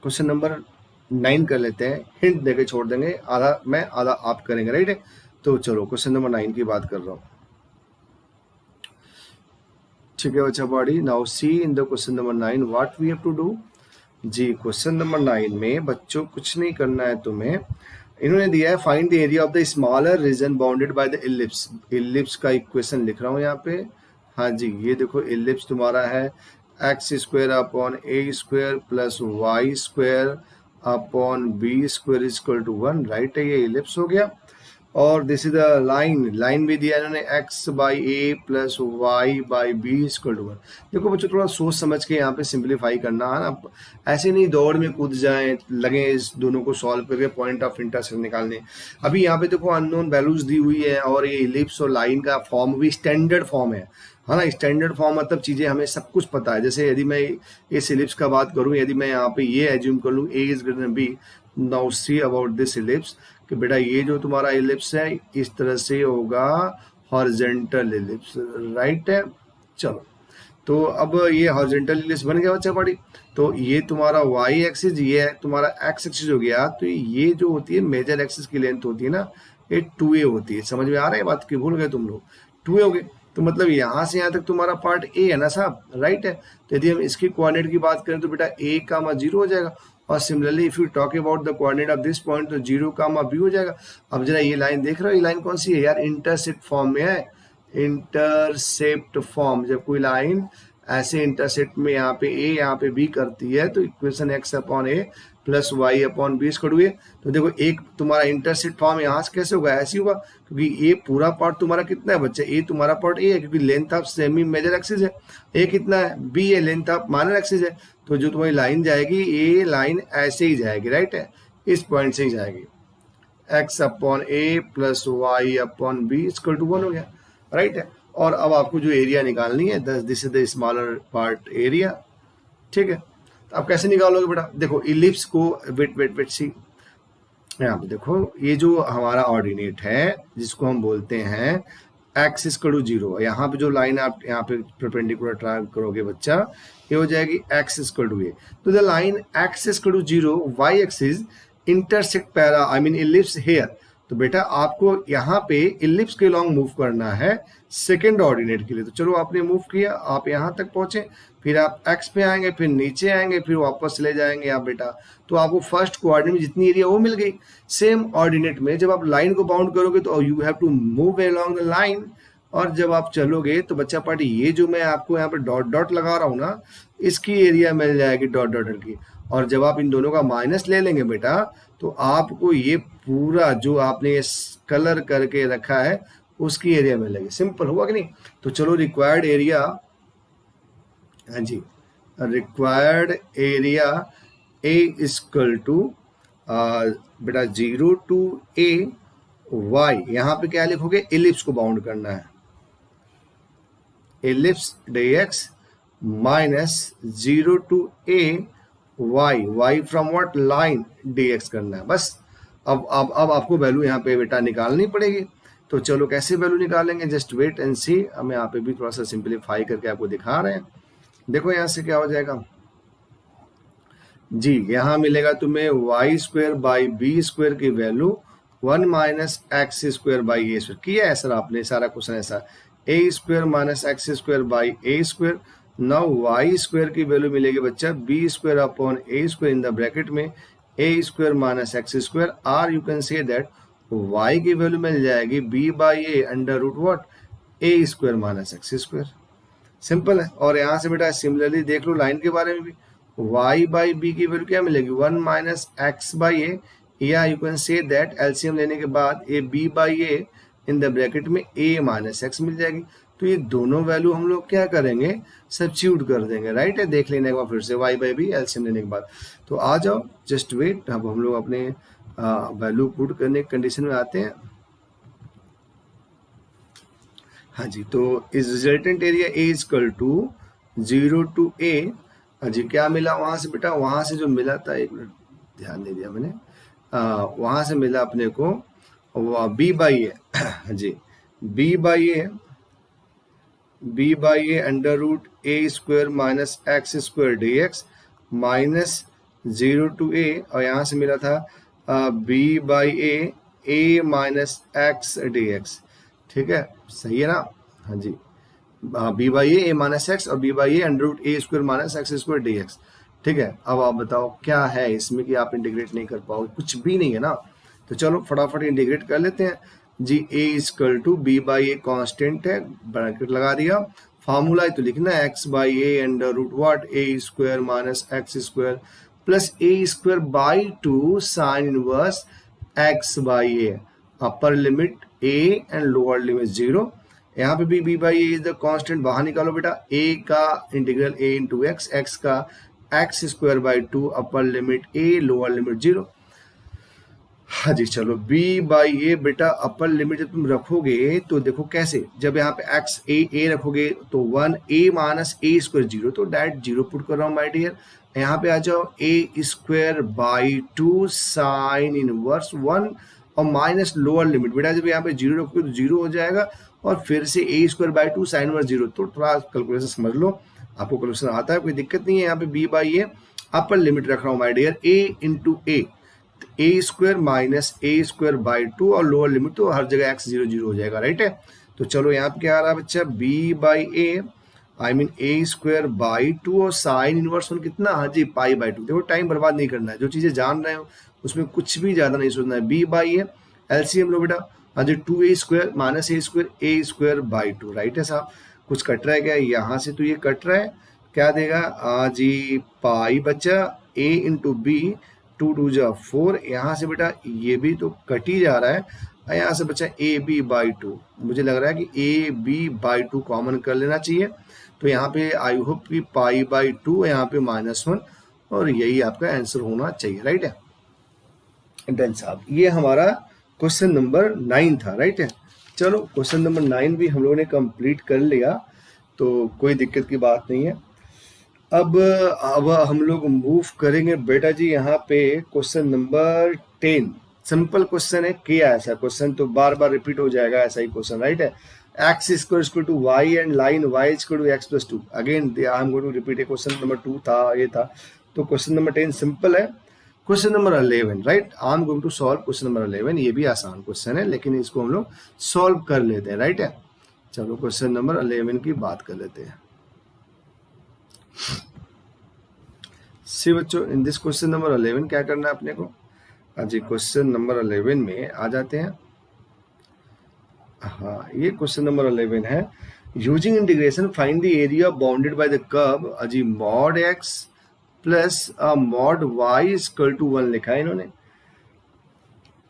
क्वेश्चन नंबर 9 कर लेते हैं, हिंट देके छोड़ देंगे, आधा मैं आधा आप करेंगे, राइट है। तो चलो क्वेश्चन नंबर 9 की बात कर रहा हूँ। ठीक है बच्चा बॉडी। Now see in the question number 9 what we have to do. जी क्वेश्चन नंबर 9 में बच्चों कुछ नहीं करना है तुम्हें। इन्होंने दिया है find the area of the smaller reason bounded by the ellipse. Ellipse का इक्वेशन लिख रहा हूँ यहाँ पे। हाँ जी ये देखो इलिप्स तुम्हारा है x square upon a square plus y square upon b square equal to 1, right है, ये इलिप्स हो गया। और दिस इज द लाइन भी दिया इन्होंने x by a plus y by b equal to 1। देखो बच्चों थोड़ा सोच समझ के यहाँ पे सिंप्लीफाई करना है ना, ऐसे नहीं दौड़ में कूद जाएं, लगे इस दोनों को सॉल्व करके पॉइंट ऑफ इंटरसेक्शन निकालने। अभी यहाँ पे देखो अननोन वैल्यूज दी हुई है और ये इलिप्स और लाइन का फॉर्म भी स्टैंडर्ड फॉर्म है ना। स्टैंडर्ड फॉर्म मतलब चीजें हमें सब कुछ पता है। जैसे यदि मैं इस इलिप्स का बात करूं, यदि मैं यहाँ पे ये एज्यूम कर लूँ a is greater than b, now see about this ellipse कि बेटा ये जो तुम्हारा इलिप्स है इस तरह से होगा हॉरिजॉन्टल इलिप्स, राइट है। चलो तो अब ये हॉरिजॉन्टल इलिप्स बन गया बच्चा पढ़ी। तो ये तुम्हारा वाई एक्सिस, ये तुम्हारा एक्स एक्सिस हो गया। तो ये जो होती है मेजर एक्सिस की लेंथ होती है ना, ये 2a होती है। समझ में आ रहा है बात की, भूल गए तुम लोग, 2a हो गए। तो मतलब यहाँ से यहाँ तक तुम्हारा पार्ट ए है ना साहब, राइट है। तो यदि हम इसकी कोऑर्डिनेट की बात करें तो बेटा a कामा 0 हो जाएगा। और similarly if you talk about the coordinate of this point तो 0 कामा b हो जाएगा। अब जरा ये लाइन देख रहे हो, ये लाइन कौन सी है यार, इंटरसेप्ट फॉर्म में है। इंटरसेप्ट फॉर्म, जब कोई लाइन ऐसे इंटरसेप्ट में यहाँ पे a यहाँ पे b करती है तो equation x upon a plus y upon b square हुए। तो देखो एक तुम्हारा इंटरसेप्ट फॉर्म यहाँ से कैसे होगा, ऐसे होगा, क्योंकि ये पूरा पार्ट तुम्हारा कितना है बच्चे, ए तुम्हारा पार्ट ए है क्योंकि length of semi major axis है। ए कितना है, बी है, लेंथ ऑफ माइनर एक्सिस है। तो जो तुम्हारी लाइन जाएगी ये लाइन ऐसे ही जाएगी, राइट है, इस पॉइंट से ही जाएगी। X upon a plus y upon b equal to 1 हो गया, राइट है। और अब आपको जो एरिया निकालनी है, this is the smaller part area, ठीक है। तो आप कैसे निकालोगे बेटा, देखो इलिप्स को वेट सी, यहाँ पे देखो ये जो हमारा ऑर्डिनेट है जिसको हम बोलते हैं एक्स इक्वल टू 0, यहाँ पे जो लाइन आप यहाँ पे परपेंडिकुलर ट्रा करोगे बच्चा, ये हो जाएगी एक्स इक्वल टू ए। तो the line x equal to 0 y axis intersect पैरा आई मीन इलिप्स हेयर। तो बेटा आपको यहाँ पे इलिप्स के लॉन्ग मूव करना है सेकेंड ऑर्डिनेट के लिए। तो चलो आपने मूव किया, आप यहाँ तक पहुंचे, फिर आप एक्स पे आएंगे, फिर नीचे आएंगे, फिर वापस चले जाएंगे आप बेटा। तो आपको फर्स्ट कोऑर्डिनेट में जितनी एरिया वो मिल गई। सेम ऑर्डिनेट में जब आप लाइन को बाउंड करोगे तो you have to move along the line. और जब आप चलोगे तो बच्चा पार्टी ये जो मैं आपको यहाँ पे डॉट डॉट लगा रहा हूँ ना, इसकी एरिया मिल जाएगी डॉट डॉट की। और जब आप इन दोनों का माइनस ले लेंगे बेटा तो आपको ये पूरा जो आपने ये कलर करके रखा है उसकी एरिया मिलेगी। सिंपल हुआ कि नहीं। तो चलो रिक्वायर्ड एरिया, हाँ जी, required area a equal to बेटा 0 टू a y, यहाँ पे क्या लिखोगे, इलिप्स को बाउंड करना है, ellipse dx minus 0 to a y from what, line dx करना है बस। अब आपको वैल्यू यहाँ पे बेटा निकालनी पड़ेगी। तो चलो कैसे वैल्यू निकालेंगे, जस्ट वेट एंड सी। हम यहाँ पे भी थोड़ा सा सिंप्लीफाई करके आपको दिखा रहे हैं। देखो यहाँ से क्या हो जाएगा जी, यहाँ मिलेगा तुम्हें y square by b square की value 1 minus x square by a square. किया है सर आपने सारा क्वेश्चन ऐसा, a square minus x square by a square. Now y square की वैल्यू मिलेगी बच्चा b square upon a square in the bracket में a square minus x square, or you can say that y की value मिल जाएगी b by a under root what, A square minus x square. Simple है। और यहाँ से बेटा similarly देख लो लाइन के बारे में भी, y बाई बी की वैल्यू क्या मिलेगी, 1 माइनस एक्स बाई ए, या you can say that LCM लेने के बाद a b by a in the bracket में a माइनस एक्स मिल जाएगी। तो ये दोनों वैल्यू हम लोग क्या करेंगे, सब्स्टिट्यूट कर देंगे, राइट है। देख लेने के बाद फिर से y बाई बी एलसीएम लेने के बाद। तो आ जाओ, जस्ट वेट, अब हम लोग अपने वैल्यू पुट करने की कंडीशन में आते हैं। हाँ जी, तो इस resultant area a equal to 0 to a। हाँ जी, क्या मिला वहां से बेटा, वहां से जो मिला था, एक मिनट ध्यान नहीं दिया मैंने, वहां से मिला अपने को बी बाई ए। हाँ जी, b by a under root a square minus x square d x minus 0 to a, और यहाँ से मिला था b by a minus x d x. ठीक है, सही है ना। हाँ जी, b by a minus x और b by a under root a square minus x square d x. ठीक है, अब आप बताओ क्या है इसमें कि आप इंटीग्रेट नहीं कर पाओगे, कुछ भी नहीं है ना। तो चलो फटाफट इंटीग्रेट कर लेते हैं जी। A equal to b by a constant है, ब्रैकेट लगा दिया, फार्मूला तो लिखना है x by a under root what a square minus x square plus a square by two sine inverse x by a, upper limit a and lower limit 0। यहाँ पे भी b by a is the constant, बाहर निकालो बेटा, a का integral a into x, x का x square by to, upper limit a lower limit 0। हाँ जी चलो, b बाई ए बेटा अपर लिमिट जब तुम रखोगे तो देखो कैसे, जब यहाँ पे x ए रखोगे तो 1 a माइनस ए स्क्वायर 0, तो डायरेक्ट 0 पुट कर रहा हूँ माय डियर। यहाँ पे आ जाओ a square by two sine inverse 1 और माइनस लोअर लिमिट, बेटा जब यहाँ पे 0 रखोगे तो 0 हो जाएगा और फिर से a square by two sine inverse 0। तो थोड़ा कैलकुलेशन समझ लो, आपको कैलकुलेशन आता है, कोई दिक्कत नहीं है। यहाँ पे b by a upper limit रख रहा हूँ my dear, a into a square minus a square by two और लोअर लिमिट तो हर जगह x 0 0 हो जाएगा, राइट है। तो चलो यहाँ पे क्या आ रहा है बच्चा, b by A I mean A square by two और साइन इनवर्स 1 कितना, हाँ जी पाई बाई टू। देखो टाइम बर्बाद नहीं करना है, जो चीजें जान रहे हो उसमें कुछ भी ज्यादा नहीं सोचना है। b बाई ए एलसीएम लो बेटा, हाँ जी 2a square minus a square by to, right है साहब। कुछ कट रहा है क्या, यहाँ से तो ये कट रहा है, क्या देगा, हाँ जी पाई बच्चा a इंटू बी, 2 2 जा 4, यहाँ से बेटा ये भी तो कट ही जा रहा है, यहाँ से बचा ए बी बाई टू, मुझे लग रहा है कि a b by two common कर लेना चाहिए। तो यहाँ पे आई होप कि पाई बाई टू, यहाँ पे -1 और यही आपका आंसर होना चाहिए, राइट है। डन साहब, ये हमारा क्वेश्चन नंबर 9 था, राइट है। चलो क्वेश्चन नंबर 9 भी हम लोगों ने कंप्लीट कर लिया, तो कोई दिक्कत की बात नहीं है। अब हम लोग मूव करेंगे बेटा जी यहाँ पे क्वेश्चन नंबर 10। सिंपल क्वेश्चन है, किया ऐसा क्वेश्चन तो बार बार रिपीट हो जाएगा, ऐसा ही क्वेश्चन, राइट है। x equal to y and line y equal to x plus 2, again I am going to repeat. Question number 2 था, ये था। तो क्वेश्चन नंबर 10 सिंपल है। Question number 11, right, I am going to solve question number 11। ये भी आसान question है, लेकिन इसको हम लोग सॉल्व कर लेते हैं, राइट है। चलो क्वेश्चन नंबर 11 की बात कर लेते हैं। सी बच्चों, इन दिस क्वेश्चन नंबर 11 क्या करना है अपने को, जी क्वेश्चन नंबर 11 में आ जाते हैं। हाँ, ये क्वेश्चन नंबर 11 है, using integration find the area bounded by the curve, अजी mod x plus mod y equal to 1 लिखा है इन्होंने।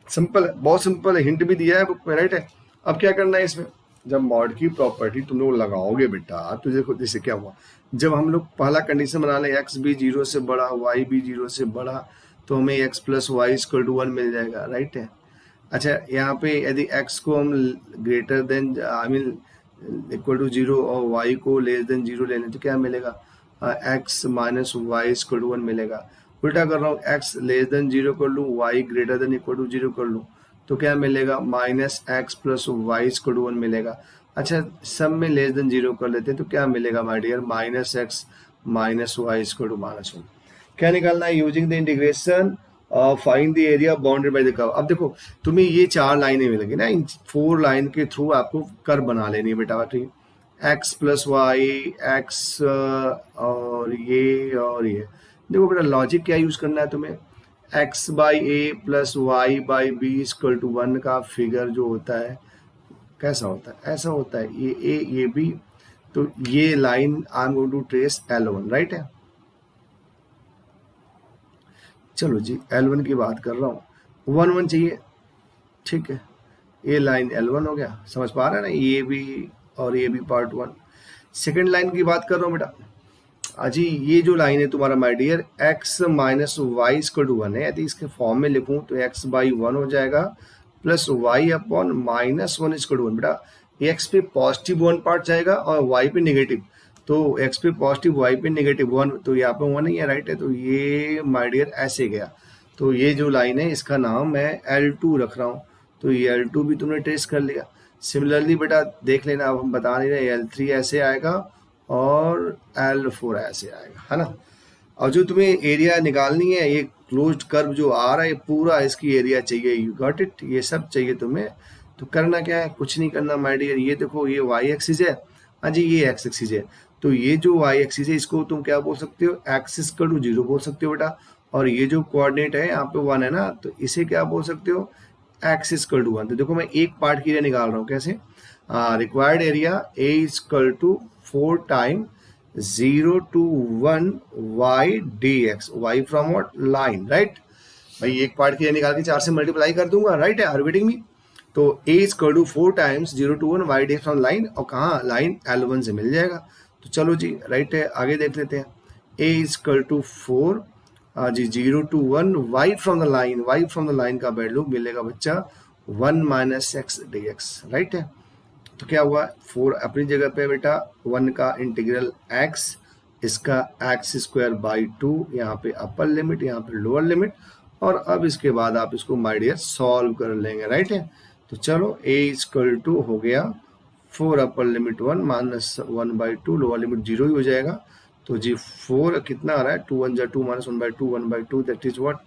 सिंपल है, बहुत सिंपल है, हिंट भी दिया है बुक में, राइट है। अब क्या करना है इसमें, जब मॉड की प्रॉपर्टी तुम लोग लगाओगे बेटा, तो देखो इससे क्या हुआ, जब हम लोग पहला कंडीशन बना लें x भी 0 से बड़ा y भी 0 से बड़ा, तो हमें x plus y equal to 1 मिल जाएगा, राइट है। अच्छा, यहाँ पे यदि x को हम greater than I mean equal to 0 और y को लेस देन 0 ले लें तो क्या मिलेगा, x minus y equal to 1 मिलेगा। उल्टा कर रहा हूँ, x लेस देन 0 कर लूँ, y greater than equal to 0 कर लूँ, तो क्या मिलेगा, minus x plus y equal to 1 मिलेगा। अच्छा, सब में लेस देन 0 कर लेते हैं तो क्या मिलेगा my dear, minus x minus y equal to -1। क्या निकालना है, using the integration find the area bounded by the curve. अब देखो तुम्हें ये 4 लाइनें मिलेंगी ना, इन 4 लाइन के थ्रू आपको कर्व बना लेनी है बेटा, ठीक है। एक्स प्लस वाई, एक्स और ये देखो बेटा, लॉजिक क्या यूज करना है तुम्हें, x by a plus y by b equal to 1 का फिगर जो होता है कैसा होता है, ऐसा होता है, ये ए ये बी, तो ये line I am going to trace L1, right है। चलो जी, L1 की बात कर रहा हूँ, 1 1 चाहिए, ठीक है, ये लाइन L1 हो गया, समझ पा रहे हैं ना, ये भी और ये भी पार्ट 1। सेकेंड लाइन की बात कर रहा हूँ बेटा, अजी ये जो लाइन है तुम्हारा my dear, x minus y equal to 1 है, यदि इसके फॉर्म में लिखूं तो x बाई 1 हो जाएगा plus y upon -1 equal to 1। बेटा x पे पॉजिटिव 1 पार्ट जाएगा और y पे नेगेटिव, तो x पे पॉजिटिव y पे नेगेटिव 1, तो यहाँ पे 1 ही है, राइट है। तो ये माय डियर ऐसे गया, तो ये जो लाइन है इसका नाम मैं L2 रख रहा हूँ, तो ये L2 भी तुमने ट्रेस कर लिया। सिमिलरली बेटा देख लेना, अब हम बता नहीं रहे, L3 ऐसे आएगा और L4 ऐसे आएगा, है ना। और जो तुम्हें एरिया निकालनी है, ये क्लोज्ड कर्व जो आ रहा है पूरा, इसकी एरिया चाहिए, यू गॉट इट, ये सब चाहिए तुम्हें। तो करना क्या है, कुछ नहीं करना माय डियर, ये देखो ये y एक्सिस है हाँ जी, ये एक्स एक्सिस है। तो ये जो वाई एक्सिस है इसको तुम क्या बोल सकते हो, एक्सिस इक्वल टू 0 बोल सकते हो बेटा। और ये जो कोऑर्डिनेट है यहाँ पे 1 है ना, तो इसे क्या बोल सकते हो, एक्स इक्वल टू 1। तो देखो मैं एक पार्ट की एरिया निकाल रहा हूँ, कैसे, required area a equal to 4 time 0 to 1 y dx, y from what, line, right. भाई एक पार्ट की एरिया निकाल के 4 से मल्टीप्लाई कर दूंगा, राइट है, आर वेटिंग मी। तो a equal to 4 times 0 to 1 y dx from line, और कहाँ, लाइन L1 से मिल जाएगा। तो चलो जी, राइट है, आगे देख लेते हैं। a इक्वल टू 4 जी 0 to 1 y from the line, y from the line का वैल्यू मिलेगा बच्चा 1 minus x d x, right है। तो क्या हुआ, 4 अपनी जगह पे बेटा, 1 का इंटीग्रल x, इसका एक्स स्क्वायर बाई 2, यहाँ पे अपर लिमिट, यहाँ पे लोअर लिमिट, और अब इसके बाद आप इसको माय डियर सॉल्व कर लेंगे, राइट है। तो चलो a इक्वल टू हो गया 4 upper limit 1 minus 1 by 2, lower limit 0 ही हो जाएगा। तो जी 4 कितना आ रहा है, 2 1 जा 2 minus 1 by 2, 1 by 2, that is what,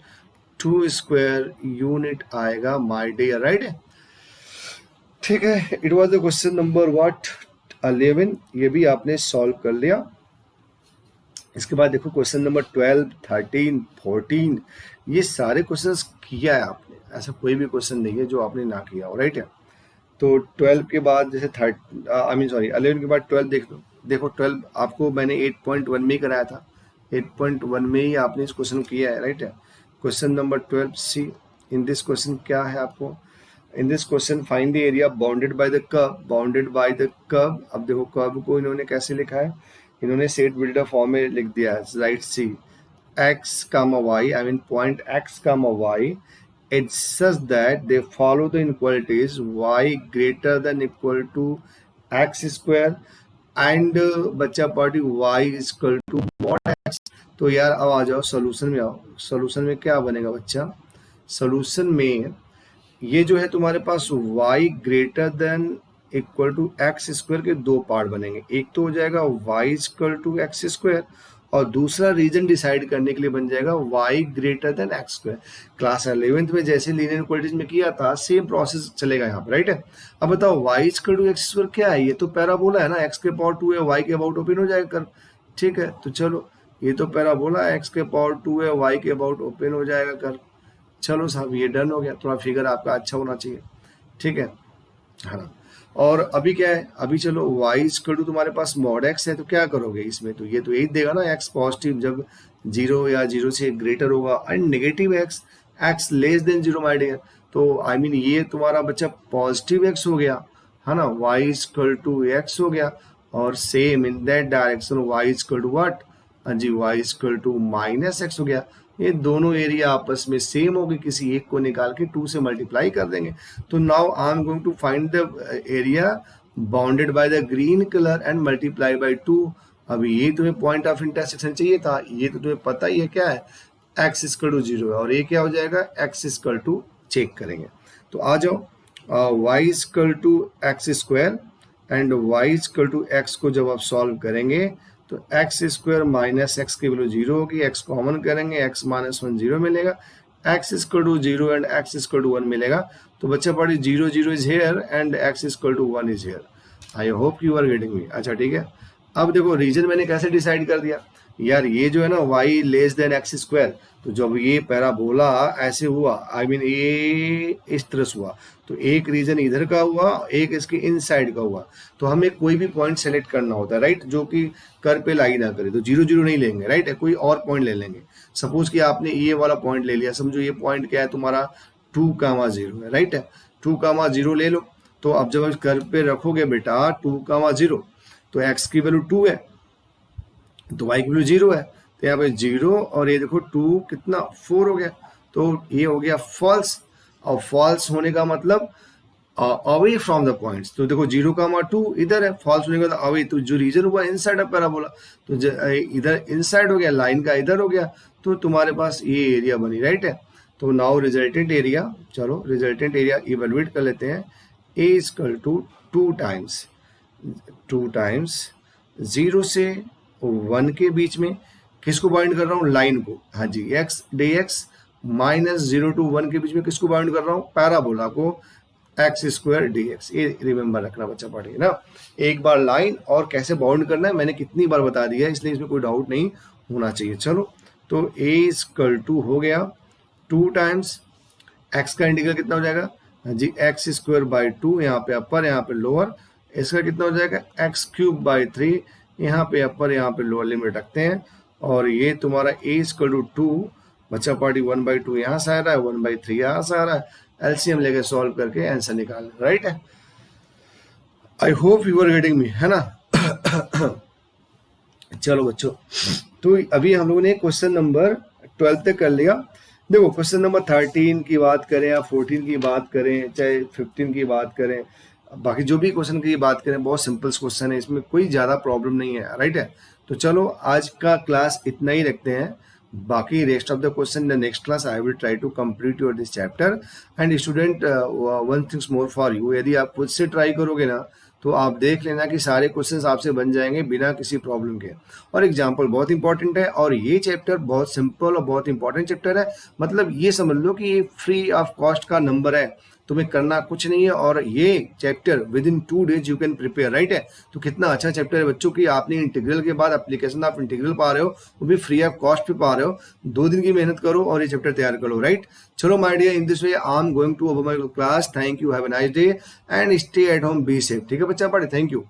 2 square unit आएगा माय डियर, राइट है। ठीक है, it was the question number what 11, ये भी आपने सॉल्व कर लिया। इसके बाद देखो क्वेश्चन नंबर 12, 13, 14, ये सारे क्वेश्चंस किया है आपने, ऐसा कोई भी क्वेश्चन नहीं है जो आपने ना किया हो, राइट है। तो 12 के बाद जैसे 11 के बाद 12 देख लो। देखो 12 आपको मैंने 8.1 में ही कराया था, 8.1 में ही आपने इस क्वेश्चन किया है, राइट है। Question number 12 see, in this question क्या है आपको, in this question find the area bounded by the curve, bounded by the curve. अब देखो कर्व को इन्होंने कैसे लिखा है, इन्होंने सेट बिल्डर फॉर्म में लिख दिया है, right C, x comma y, I mean point x comma y, it's such that they follow the inequalities y greater than equal to x square and बच्चा party y is equal to mod x। तो यार अब आ जाओ solution में, आओ solution में क्या बनेगा बच्चा, सोल्यूशन में ये जो है तुम्हारे पास y greater than equal to x square के दो पार्ट बनेंगे। एक तो हो जाएगा y equal to x square, और दूसरा रीजन डिसाइड करने के लिए बन जाएगा y greater then x square. Class 11th में जैसे लीनियर इक्वालिटीज में किया था सेम प्रोसेस चलेगा यहाँ पर, राइट है। अब बताओ y equal to x square क्या है, ये तो पैराबोला है ना, x के पावर 2 है, y के अबाउट ओपन हो जाएगा कर, ठीक है। तो चलो ये तो पैराबोला है, x के पावर 2 है, y के अबाउट ओपन हो जाएगा कर। चलो साहब ये डन हो गया, थोड़ा फिगर आपका अच्छा होना चाहिए, ठीक है, हाँ। और अभी क्या है, अभी चलो y इक्वल टू तुम्हारे पास मॉड x है, तो क्या करोगे इसमें, तो ये तो यही देगा ना, x पॉजिटिव जब 0 या 0 से ग्रेटर होगा, and negative x less than 0 my dear. तो आई मीन ये तुम्हारा बच्चा पॉजिटिव x हो गया, है ना, y इक्वल टू x हो गया, और same in that direction y equal to what, जी y equal to minus x हो गया। ये दोनों एरिया आपस में सेम होगी, किसी एक को निकाल के 2 से मल्टीप्लाई कर देंगे। तो now I am going to find the area bounded by the green colour and multiply by 2। अभी ये तुम्हें पॉइंट ऑफ इंटरसेक्शन चाहिए था, ये तो तुम्हें पता ही है क्या है, x इक्वल टू 0 है, और ये क्या हो जाएगा, x इक्वल टू, चेक करेंगे। तो आ जाओ y equal to x square and y equal to x को जब आप सॉल्व करेंगे तो एक्स स्क्वायर माइनस एक्स की वैल्यू 0 होगी, x कॉमन करेंगे, x माइनस 1 0 मिलेगा, x equal to 0 and x equal to 1 मिलेगा। तो बच्चा पढ़ी 0 0 is here and x equal to 1 is here. I hope you are getting me. अच्छा ठीक है, अब देखो रीजन मैंने कैसे डिसाइड कर दिया यार, ये जो है ना y less than x square, तो जब ये पैराबोला ऐसे हुआ, आई मीन ये इस तरह से हुआ, तो एक रीजन इधर का हुआ, एक इसके इनसाइड का हुआ। तो हमें कोई भी पॉइंट सेलेक्ट करना होता है, राइट, जो कि कर पे लाई ना करे। तो 0 0 नहीं लेंगे, राइट, कोई और पॉइंट ले लेंगे। सपोज कि आपने ये वाला पॉइंट ले लिया, समझो ये पॉइंट क्या है तुम्हारा 2,0 है, राइट है, 2,0 ले लो। तो अब जब कर पे रखोगे बेटा 2,0, तो x की वैल्यू 2 है, तो y की वैल्यू 0 है, तो यहाँ पे 0 और ये देखो 2 कितना 4 हो गया, तो ये हो गया फॉल्स। और फॉल्स होने का मतलब अवे फ्रॉम द पॉइंट्स। तो देखो 0,2 इधर है, फॉल्स होने का मतलब अवे, तो जो रीजन हुआ इनसाइड ऑफ पैराबोला, तो इधर इनसाइड हो गया, लाइन का इधर हो गया, तो तुम्हारे पास ये एरिया बनी, राइट है। तो नाउ रिजल्टेंट एरिया, चलो रिजल्टेंट एरिया इवेलुएट कर लेते हैं। a इक्वल टू 2 टाइम्स 0 से 1 के बीच में किसको बाउंड कर रहा हूँ, लाइन को, हाँ जी, x dx माइनस 0 to 1 के बीच में किसको बाउंड कर रहा हूँ, पैराबोला को, एक्स स्क्वायर डी एक्स, ये रिमेंबर रखना बच्चा पढ़िए ना। एक बार लाइन और कैसे बाउंड करना है मैंने कितनी बार बता दिया है, इसलिए इसमें कोई डाउट नहीं होना चाहिए। चलो तो ए इक्वल टू हो गया 2 टाइम्स एक्स का इंटीग्रल कितना हो जाएगा जी, एक्स स्क्वायर बाई 2, यहाँ पे अपर यहाँ पे लोअर, इसका कितना हो जाएगा एक्स क्यूब बाई 3, यहाँ पे अपर यहाँ पे लोअर लिमिट रखते हैं, और ये तुम्हारा ए इक्वल टू 2 बच्चा पार्टी 1/2 यहाँ से आ रहा है, 1/3 यहाँ से आ रहा है, एलसीएम लेके सॉल्व करके आंसर निकाल, राइट है। I hope you are getting me, है ना। चलो बच्चों, तो अभी हम लोगों ने क्वेश्चन नंबर 12 तक कर लिया। देखो क्वेश्चन नंबर 13 की बात करें या 14 की बात करें, चाहे 15 की बात करें, बाकी जो भी क्वेश्चन की बात करें, बहुत सिंपल क्वेश्चन है, इसमें कोई ज़्यादा प्रॉब्लम नहीं है, राइट है। तो चलो आज का क्लास इतना ही रखते हैं, बाकी rest of the question the next class I will try to complete your this chapter. And student one things more for you, यदि आप खुद से ट्राई करोगे ना तो आप देख लेना कि सारे क्वेश्चंस आपसे बन जाएंगे बिना किसी प्रॉब्लम के। और एग्जांपल बहुत इंपॉर्टेंट है, और ये चैप्टर बहुत सिंपल और बहुत इंपॉर्टेंट चैप्टर है, मतलब ये समझ लो कि ये फ्री ऑफ कॉस्ट का नंबर है, तुम्हें करना कुछ नहीं है, और ये chapter with in 2 days you can prepare, right है। तो कितना अच्छा चैप्टर है बच्चों की, आपने इंटीग्रल के बाद एप्लीकेशन आप इंटीग्रल पा रहे हो, वो भी फ्री ऑफ कॉस्ट पे पा रहे हो, 2 दिन की मेहनत करो और ये चैप्टर तैयार करो, राइट। चलो my dear, in this way I am going to over my class, thank you, have a nice day and stay at home, be safe, ठीक है बच्चा पढ़े, थैंक यू।